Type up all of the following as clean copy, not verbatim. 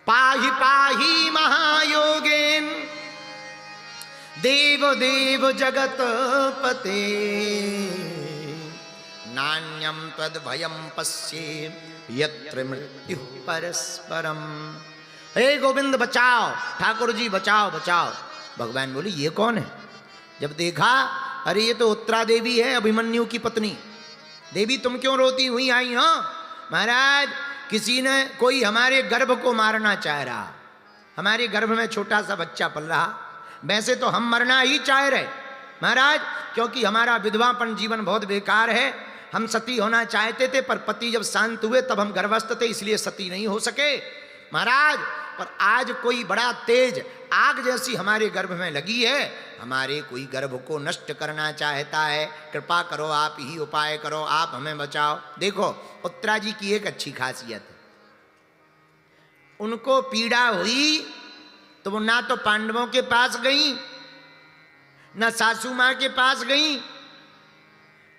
पाहि पाहि महायोगेन देव देव जगतपते नान्यं तद्भयं पश्ये यत्र मृत्यु परस्परम। हे गोविंद बचाओ, ठाकुर जी बचाओ बचाओ। भगवान बोले ये कौन है? जब देखा अरे ये तो उत्तरा देवी है, अभिमन्यु की पत्नी। देवी तुम क्यों रोती हुई आई हो? महाराज किसी ने कोई हमारे गर्भ को मारना चाह रहा, हमारे गर्भ में छोटा सा बच्चा पल रहा। वैसे तो हम मरना ही चाह रहे महाराज, क्योंकि हमारा विधवापन जीवन बहुत बेकार है। हम सती होना चाहते थे पर पति जब शांत हुए तब हम गर्भस्थ थे, इसलिए सती नहीं हो सके महाराज। पर आज कोई बड़ा तेज आग जैसी हमारे गर्भ में लगी है, हमारे कोई गर्भ को नष्ट करना चाहता है। कृपा करो, आप ही उपाय करो, आप हमें बचाओ। देखो उत्तरा जी की एक अच्छी खासियत है, उनको पीड़ा हुई तो वो ना तो पांडवों के पास गई, ना सासू मां के पास गई,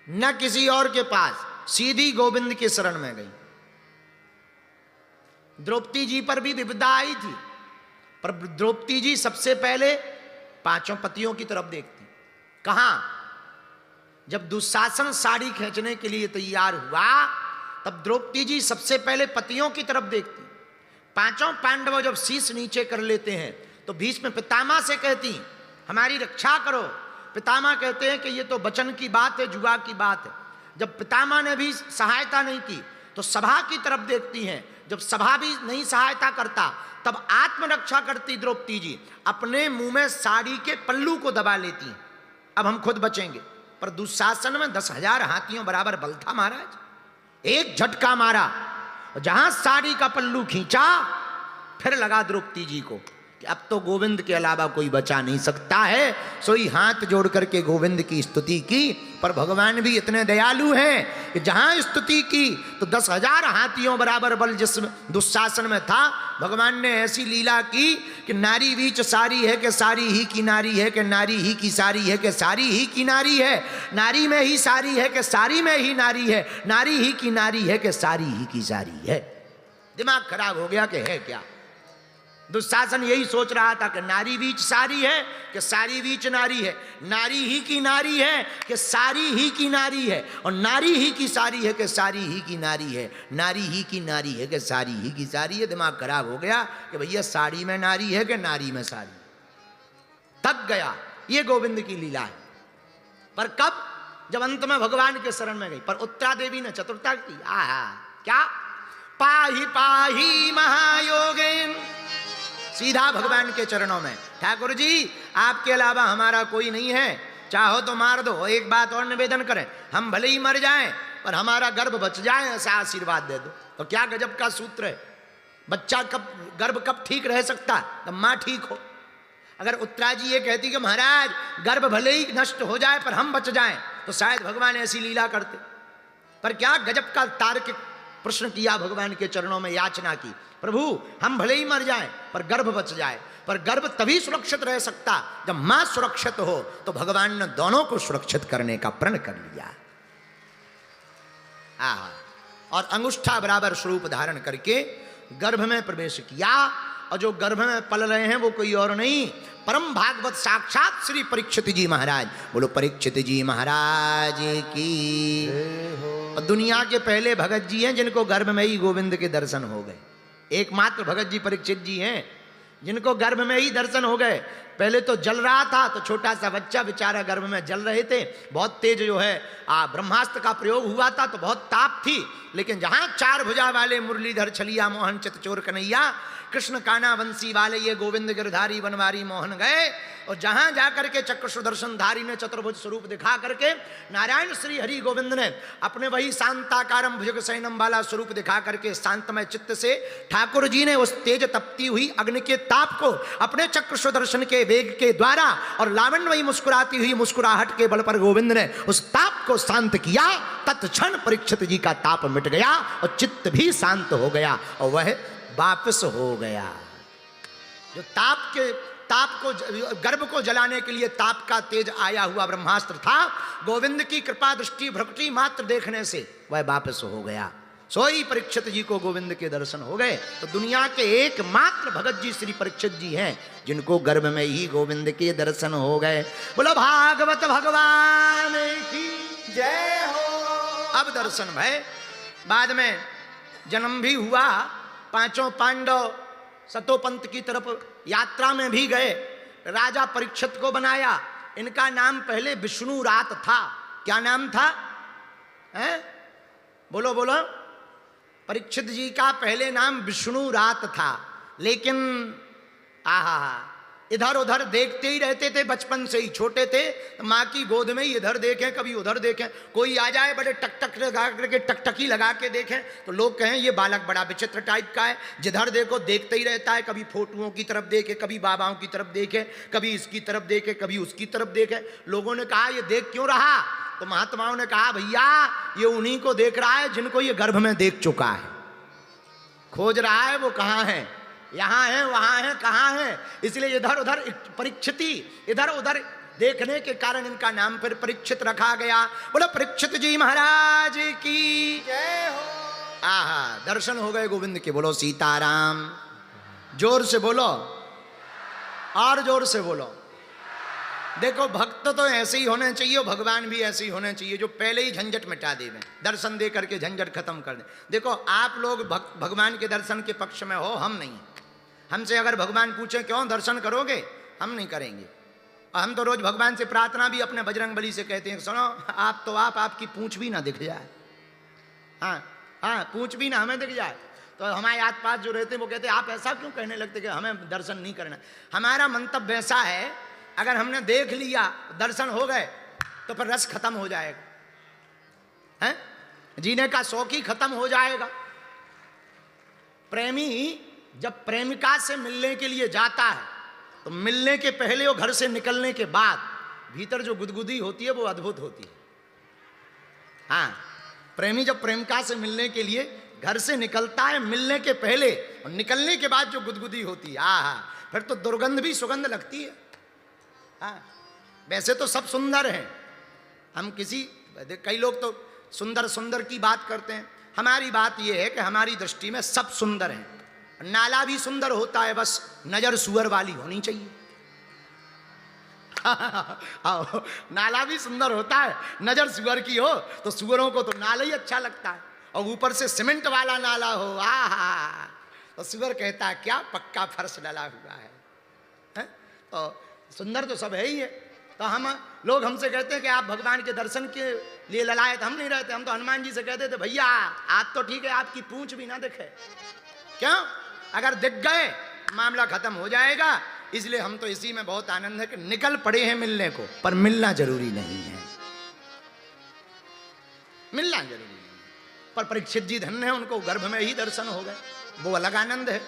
न किसी और के पास, सीधी गोविंद के शरण में गई। द्रौपदी जी पर भी विपदा आई थी, पर द्रौपदी जी सबसे पहले पांचों पतियों की तरफ देखती। कहां? जब दुशासन साड़ी खींचने के लिए तैयार हुआ तब द्रौपदी जी सबसे पहले पतियों की तरफ देखती। पांचों पांडव जब शीश नीचे कर लेते हैं तो भीष्म पितामह से कहती हमारी रक्षा करो। पितामह कहते हैं कि ये तो वचन की बात है, जुआ की बात है। जब पितामह ने भी सहायता नहीं की तो सभा की तरफ देखती हैं। जब सभा भी नहीं सहायता करता तब आत्मरक्षा करती द्रौपदी जी, अपने मुंह में साड़ी के पल्लू को दबा लेती हैं, अब हम खुद बचेंगे। पर दुशासन में 10,000 हाथियों बराबर बल था महाराज। एक झटका मारा, जहां साड़ी का पल्लू खींचा फिर लगा द्रौपदी जी को कि अब तो गोविंद के अलावा कोई बचा नहीं सकता है। सोई हाथ जोड़ करके गोविंद की स्तुति की। पर भगवान भी इतने दयालु हैं कि जहां स्तुति की तो 10,000 हाथियों बराबर बल जिस दुशासन में था, भगवान ने ऐसी लीला की कि नारी बीच सारी है कि सारी ही की नारी है, कि नारी ही की सारी है कि सारी ही की नारी है, नारी में ही सारी है कि सारी में ही नारी है, नारी ही की नारी है कि सारी ही की सारी है। दिमाग खराब हो गया कि है क्या? दुशासन यही सोच रहा था कि नारी बीच सारी है कि सारी बीच नारी है, नारी ही की नारी है कि सारी ही की नारी है, और नारी ही की सारी है कि सारी ही की नारी है, नारी ही की नारी है कि सारी ही की सारी है। दिमाग खराब हो गया कि भैया साड़ी में नारी है कि नारी में सारी। थक गया। ये गोविंद की लीला है। पर कब? जब अंत में भगवान के शरण में गई। पर उत्तरा देवी ने चतुरता की। आहा क्या? पाहि पाहि महायोगेन, सीधा भगवान के चरणों में। ठाकुर जी आपके अलावा हमारा कोई नहीं है, चाहो तो मार दो। एक बात और निवेदन करें, हम भले ही मर जाएं पर हमारा गर्भ बच जाए, ऐसा आशीर्वाद दे दो। तो क्या गजब का सूत्र है। बच्चा कब, गर्भ कब ठीक रह सकता? जब माँ ठीक हो। अगर उत्तरा जी ये कहती कि महाराज गर्भ भले ही नष्ट हो जाए पर हम बच जाएं, तो शायद भगवान ऐसी लीला करते। पर क्या गजब का तार्किक प्रश्न किया भगवान के चरणों में, याचना की, प्रभु हम भले ही मर जाएं पर गर्भ बच जाए। पर गर्भ तभी सुरक्षित रह सकता जब मां सुरक्षित हो। तो भगवान ने दोनों को सुरक्षित करने का प्रण कर लिया। और अंगुष्ठा बराबर स्वरूप धारण करके गर्भ में प्रवेश किया। और जो गर्भ में पल रहे हैं वो कोई और नहीं, परम भागवत साक्षात श्री परीक्षित जी महाराज। बोलो परीक्षित जी महाराज की। और दुनिया के पहले भगत जी हैं जिनको गर्भ में ही गोविंद के दर्शन हो गए। एकमात्र भगत जी परीक्षित जी हैं जिनको गर्भ में ही दर्शन हो गए। पहले तो जल रहा था, तो छोटा सा बच्चा बेचारा गर्भ में जल रहे थे। बहुत तेज जो है ब्रह्मास्त्र का प्रयोग हुआ था, तो बहुत ताप थी। लेकिन जहां 4 भुजा वाले मुरलीधर छलिया मोहन चितचोर कन्हैया कृष्ण काना बंसी वाले ये गोविंद गिरधारी बनवारी मोहन गए, और जहां जाकर के चक्र सुदर्शन धारी ने चतुर्भुज स्वरूप दिखा करके नारायण श्री हरि गोविंद ने अपने वही शांताकारम भुजग सैनम वाला स्वरूप दिखा करके शांतमय चित्त से ठाकुर जी ने उस तेज तपती हुई अग्नि के ताप को अपने चक्र सुदर्शन के वेग के द्वारा और लावण्यमयी मुस्कुराती हुई मुस्कुराहट के बल पर गोविंद ने उस ताप को शांत किया। तत्क्षण परीक्षित जी का ताप मिट गया और चित्त भी शांत हो गया और वह वापस हो गया। जो ताप को गर्भ को जलाने के लिए ताप का तेज आया हुआ ब्रह्मास्त्र था, गोविंद की कृपा दृष्टि भ्रकुटी मात्र देखने से वह वापस हो गया। सोई परीक्षित जी को गोविंद के दर्शन हो गए। तो दुनिया के एकमात्र भगत जी श्री परीक्षित जी हैं जिनको गर्भ में ही गोविंद के दर्शन हो गए। बोलो भागवत भगवान की जय हो। अब दर्शन भय, बाद में जन्म भी हुआ, पांचों पांडव सतोपंत की तरफ यात्रा में भी गए, राजा परीक्षित को बनाया। इनका नाम पहले विष्णु रात था। क्या नाम था? हैं? बोलो बोलो। परीक्षित जी का पहले नाम विष्णु रात था, लेकिन आहा इधर उधर देखते ही रहते थे। बचपन से ही छोटे थे, माँ की गोद में ही इधर देखें कभी उधर देखें, कोई आ जाए बड़े टकटक लगा करके टकटकी लगा के देखें तो लोग कहें ये बालक बड़ा विचित्र टाइप का है, जिधर देखो देखते ही रहता है। कभी फोटुओं की तरफ देखे, कभी बाबाओं की तरफ देखे, कभी इसकी तरफ देखे, कभी उसकी तरफ देखे। लोगों ने कहा ये देख क्यों रहा? तो महात्माओं ने कहा भैया ये उन्हीं को देख रहा है जिनको ये गर्भ में देख चुका है, खोज रहा है वो कहाँ है, यहाँ है वहाँ है, कहाँ है। इसलिए इधर उधर परीक्षिती, इधर उधर देखने के कारण इनका नाम फिर परीक्षित रखा गया। बोलो परीक्षित जी महाराज की जय हो। आहा दर्शन हो गए गोविंद के। बोलो सीताराम। जोर से बोलो, और जोर से बोलो। देखो भक्त तो ऐसे ही होने चाहिए, भगवान भी ऐसे ही होने चाहिए जो पहले ही झंझट मिटा देवें, दर्शन दे करके झंझट खत्म कर दें। देखो आप लोग भगवान के दर्शन के पक्ष में हो, हम नहीं। हमसे अगर भगवान पूछे क्यों दर्शन करोगे, हम नहीं करेंगे। और हम तो रोज भगवान से प्रार्थना भी अपने बजरंगबली से कहते हैं, सुनो आप तो आपकी पूंछ भी ना दिख जाए। हाँ हाँ, पूंछ भी ना हमें दिख जाए। तो हमारे आस पास जो रहते हैं वो कहते हैं आप ऐसा क्यों कहने लगते कि हमें दर्शन नहीं करना। हमारा मंतव्य ऐसा है, अगर हमने देख लिया दर्शन हो गए तो फिर रस खत्म हो जाएगा, हैं? जीने का शौक ही खत्म हो जाएगा। प्रेमी जब प्रेमिका से मिलने के लिए जाता है तो मिलने के पहले और घर से निकलने के बाद भीतर जो गुदगुदी होती है वो अद्भुत होती है। हाँ, प्रेमी जब प्रेमिका से मिलने के लिए घर से निकलता है, मिलने के पहले और निकलने के बाद जो गुदगुदी होती है, आहा फिर तो दुर्गंध भी सुगंध लगती है। हाँ, वैसे तो सब सुंदर हैं। हम कई लोग तो सुंदर सुंदर की बात करते हैं। हमारी बात यह है कि हमारी दृष्टि में सब सुंदर हैं। नाला भी सुंदर होता है, बस नजर सुअर वाली होनी चाहिए। नाला भी सुंदर होता है, नजर सुअर की हो तो सुअरों को तो नाला ही अच्छा लगता है। और ऊपर से सीमेंट वाला नाला हो, आहा, तो सुअर कहता है क्या पक्का फर्श डाला हुआ है? तो सुंदर तो सब है ही है। तो हम लोग हमसे कहते हैं कि आप भगवान के दर्शन के लिए ललायत। हम नहीं रहते। हम तो हनुमान जी से कहते थे भैया आप तो ठीक है, आपकी पूंछ भी ना दिखे। क्यों? अगर दिख गए मामला खत्म हो जाएगा। इसलिए हम तो इसी में बहुत आनंद है कि निकल पड़े हैं मिलने को, पर मिलना जरूरी नहीं है। मिलना जरूरी नहीं है। पर परीक्षित जी धन्य है, उनको गर्भ में ही दर्शन हो गए, वो अलग आनंद है।